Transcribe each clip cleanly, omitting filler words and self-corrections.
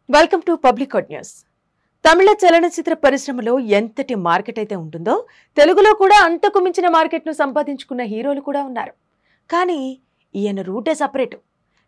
Welcome to public news. తమిళ చలనచిత్ర పరిశ్రమలో ఎంతటి మార్కెట్ అయితే ఉంటుందో తెలుగులో కూడా అంతకు మించిన మార్కెట్ను సంపాదించుకున్న హీరోలు కూడా ఉన్నారు. కానీ ఈయన రూటే సపరేట్.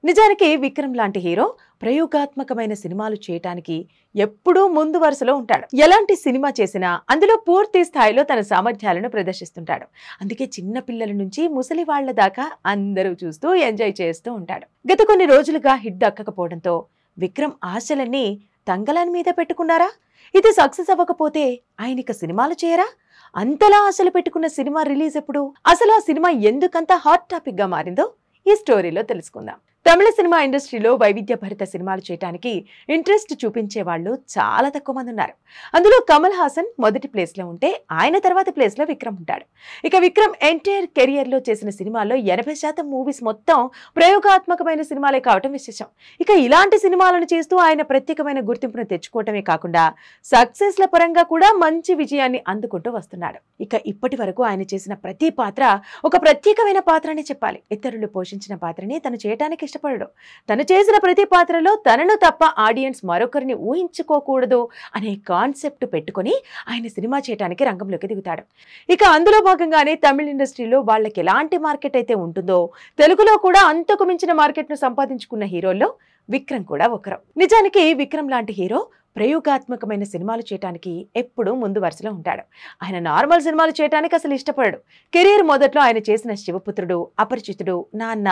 నిజానికి విక్రమ్ లాంటి హీరో ప్రయోగాత్మకమైన సినిమాలు చేయటానికి ఎప్పుడూ ముందు వరుసలో ఉంటాడు. ఎలాంటి సినిమా చేసినా అందులో పూర్తి స్థాయిలో తన సామర్థ్యాలను ప్రదర్శిస్తుంటాడు. అందుకే చిన్న పిల్లల నుంచి ముసలి వాళ్ల దాకా అందరూ చూస్తూ ఎంజాయ్ చేస్తూ ఉంటాడు. గత కొన్ని రోజులుగా హిట్ దక్కకపోవడంతో విక్రమ్ ఆశలన్నీ తంగలాన్ మీద పెట్టుకున్నారా? ఇది సక్సెస్ అవ్వకపోతే ఆయనక సినిమాలు చేయరా? అంతలా ఆశలు పెట్టుకున్న సినిమా రిలీజ్ ఎప్పుడు? అసలు ఆ సినిమా ఎందుకంత హాట్ టాపిక్ గా మారిందో ఈ స్టోరీలో తెలుసుకుందాం. తమిళ సినిమా ఇండస్ట్రీలో వైవిధ్యభరిత సినిమాలు చేయడానికి ఇంట్రెస్ట్ చూపించే వాళ్ళు చాలా తక్కువ మంది ఉన్నారు. అందులో కమల్ హాసన్ మొదటి ప్లేస్ లో ఉంటే ఆయన తర్వాత ప్లేస్ లో విక్రమ్ ఉంటాడు. ఇక విక్రమ్ ఎంటైర్ కెరియర్ లో చేసిన సినిమాల్లో 80% మూవీస్ మొత్తం ప్రయోగాత్మకమైన సినిమాలే కావటం విశేషం. ఇక ఇలాంటి సినిమాలను చేస్తూ ఆయన ప్రత్యేకమైన గుర్తింపును తెచ్చుకోవటమే కాకుండా సక్సెస్ ల పరంగా కూడా మంచి విజయాన్ని అందుకుంటూ వస్తున్నాడు. ఇక ఇప్పటి వరకు ఆయన చేసిన ప్రతి పాత్ర ఒక ప్రత్యేకమైన పాత్రనే చెప్పాలి. ఇతరులు పోషించిన పాత్రని తను చేయటానికి ఇష్టపడడు. తను చేసిన ప్రతి పాత్రలో తనను తప్ప ఆడియన్స్ మరొకరిని ఊహించుకోకూడదు అనే కాన్సెప్ట్ పెట్టుకుని ఆయన సినిమా చేయడానికి రంగంలోకి దిగుతాడు. ఇక అందులో భాగంగానే తమిళ ఇండస్ట్రీలో వాళ్ళకి ఎలాంటి మార్కెట్ అయితే ఉంటుందో తెలుగులో కూడా అంతకు మించిన మార్కెట్ ను సంపాదించుకున్న హీరోల్లో విక్రమ్ కూడా ఒకరు. నిజానికి విక్రమ్ లాంటి హీరో ప్రయోగాత్మకమైన సినిమాలు చేయడానికి ఎప్పుడూ ముందు వరుసలో ఉంటాడు. ఆయన నార్మల్ సినిమాలు చేయడానికి అసలు ఇష్టపడడు. కెరీర్ మొదట్లో ఆయన చేసిన శివపుత్రుడు, అపరిచితుడు, నాన్న,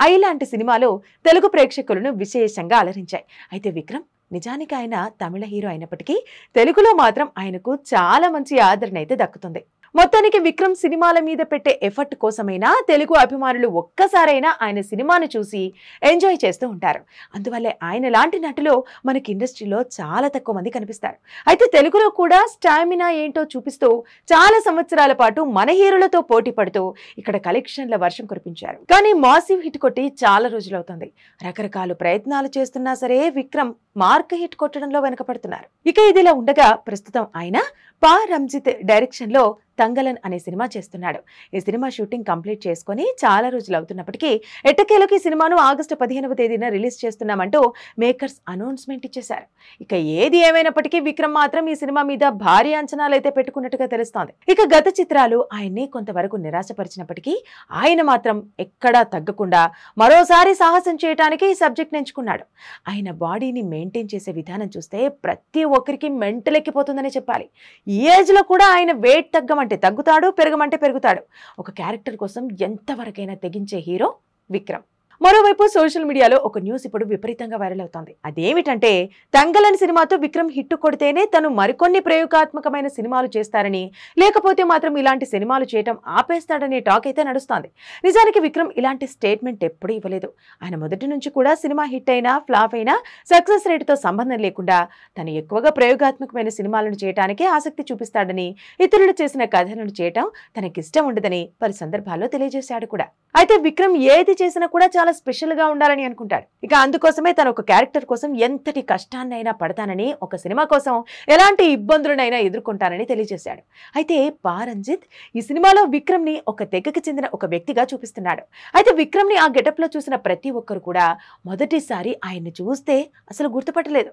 ఐ లాంటి సినిమాలు తెలుగు ప్రేక్షకులను విశేషంగా అలరించాయి. అయితే విక్రమ్ నిజానికి ఆయన తమిళ హీరో అయినప్పటికీ తెలుగులో మాత్రం ఆయనకు చాలా మంచి ఆదరణ అయితే దక్కుతుంది. మొత్తానికి విక్రమ్ సినిమాల మీద పెట్టే ఎఫర్ట్ కోసమైనా తెలుగు అభిమానులు ఒక్కసారైనా ఆయన సినిమాను చూసి ఎంజాయ్ చేస్తూ ఉంటారు. అందువల్లే ఆయన లాంటి నటులు మనకి ఇండస్ట్రీలో చాలా తక్కువ మంది కనిపిస్తారు. అయితే తెలుగులో కూడా స్టామినా ఏంటో చూపిస్తూ చాలా సంవత్సరాల పాటు మన హీరోలతో పోటీ పడుతూ ఇక్కడ కలెక్షన్ల వర్షం కురిపించారు. కానీ మాసివ్ హిట్ కొట్టి చాలా రోజులవుతుంది. రకరకాల ప్రయత్నాలు చేస్తున్నా సరే విక్రమ్ మార్క్ హిట్ కొట్టడంలో వెనకపడుతున్నారు. ఇక ఇదిలా ఉండగా ప్రస్తుతం ఆయన పా రంజిత్ డైరెక్షన్ లో తంగలన్ అనే సినిమా చేస్తున్నాడు. ఈ సినిమా షూటింగ్ కంప్లీట్ చేసుకుని చాలా రోజులు అవుతున్నప్పటికీ ఎట్టకేలకు ఈ సినిమాను ఆగస్టు 15వ తేదీన రిలీజ్ చేస్తున్నామంటూ మేకర్స్ అనౌన్స్మెంట్ ఇచ్చేశారు. ఇక ఏది ఏమైనప్పటికీ విక్రమ్ మాత్రం ఈ సినిమా మీద భారీ అంచనాలు అయితే పెట్టుకున్నట్టుగా తెలుస్తోంది. ఇక గత చిత్రాలు ఆయన్ని కొంతవరకు నిరాశపరిచినప్పటికీ ఆయన మాత్రం ఎక్కడా తగ్గకుండా మరోసారి సాహసం చేయడానికి ఈ సబ్జెక్ట్ ఎంచుకున్నాడు. ఆయన బాడీని మెయింటైన్ చేసే విధానం చూస్తే ప్రతి ఒక్కరికి మెంటల్ ఎక్కిపోతుందని చెప్పాలి. ఈ ఏజ్ లో కూడా ఆయన వెయిట్ తగ్గమంటే తగ్గుతాడు, పెరగమంటే పెరుగుతాడు. ఒక క్యారెక్టర్ కోసం ఎంతవరకైనా తెగించే హీరో విక్రమ్. మరోవైపు సోషల్ మీడియాలో ఒక న్యూస్ ఇప్పుడు విపరీతంగా వైరల్ అవుతోంది. అదేమిటంటే తంగలన్ సినిమాతో విక్రమ్ హిట్ కొడితేనే తను మరికొన్ని ప్రయోగాత్మకమైన సినిమాలు చేస్తారని, లేకపోతే మాత్రం ఇలాంటి సినిమాలు చేయటం ఆపేస్తాడనే టాక్ అయితే నడుస్తోంది. నిజానికి విక్రమ్ ఇలాంటి స్టేట్మెంట్ ఎప్పుడూ ఇవ్వలేదు. ఆయన మొదటి నుంచి కూడా సినిమా హిట్ అయినా ఫ్లాప్ అయినా సక్సెస్ రేటుతో సంబంధం లేకుండా తను ఎక్కువగా ప్రయోగాత్మకమైన సినిమాలను చేయటానికే ఆసక్తి చూపిస్తాడని, ఇతరులు చేసిన కథలను చేయటం తనకిష్టం ఉండదని పలు సందర్భాల్లో తెలియజేశాడు కూడా. అయితే విక్రమ్ ఏది చేసినా కూడా చాలా స్పెషల్ గా ఉండాలని అనుకుంటాడు. ఇక అందుకోసమే తన ఒక క్యారెక్టర్ కోసం ఎంతటి కష్టాన్నైనా పడతానని, ఒక సినిమా కోసం ఎలాంటి ఇబ్బందులనైనా ఎదుర్కొంటానని తెలియజేశాడు. అయితే పా రంజిత్ ఈ సినిమాలో విక్రమ్ ని ఒక తెగకి చెందిన ఒక వ్యక్తిగా చూపిస్తున్నాడు. అయితే విక్రమ్ ని ఆ గెటప్ లో చూసిన ప్రతి ఒక్కరు కూడా మొదటిసారి ఆయన్ని చూస్తే అసలు గుర్తుపట్టలేదు.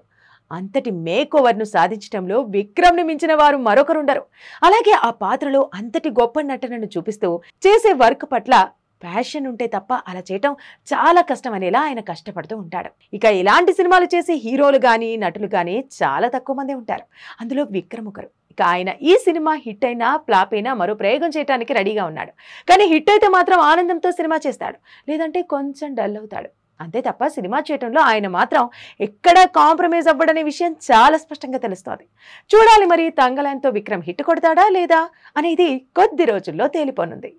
అంతటి మేక్ ఓవర్ ను సాధించడంలో విక్రమ్ ని మించిన వారు మరొకరుండరు. అలాగే ఆ పాత్రలో అంతటి గొప్ప నటనను చూపిస్తూ చేసే వర్క్ పట్ల ప్యాషన్ ఉంటే తప్ప అలా చేయటం చాలా కష్టం అనేలా ఆయన కష్టపడుతూ ఉంటాడు. ఇక ఇలాంటి సినిమాలు చేసే హీరోలు గానీ నటులు గానీ చాలా తక్కువ మంది ఉంటారు. అందులో విక్రమ్ ఒకరు. ఇక ఆయన ఈ సినిమా హిట్ అయినా ఫ్లాప్ అయినా మరో ప్రయోగం చేయడానికి రెడీగా ఉన్నాడు. కానీ హిట్ అయితే మాత్రం ఆనందంతో సినిమా చేస్తాడు, లేదంటే కొంచెం డల్ అవుతాడు. అంతే తప్ప సినిమా చేయటంలో ఆయన మాత్రం ఎక్కడా కాంప్రమైజ్ అవ్వడనే విషయం చాలా స్పష్టంగా తెలుస్తోంది. చూడాలి మరి తంగలన్తో విక్రమ్ హిట్ కొడతాడా లేదా అనేది కొద్ది రోజుల్లో తేలిపోనుంది.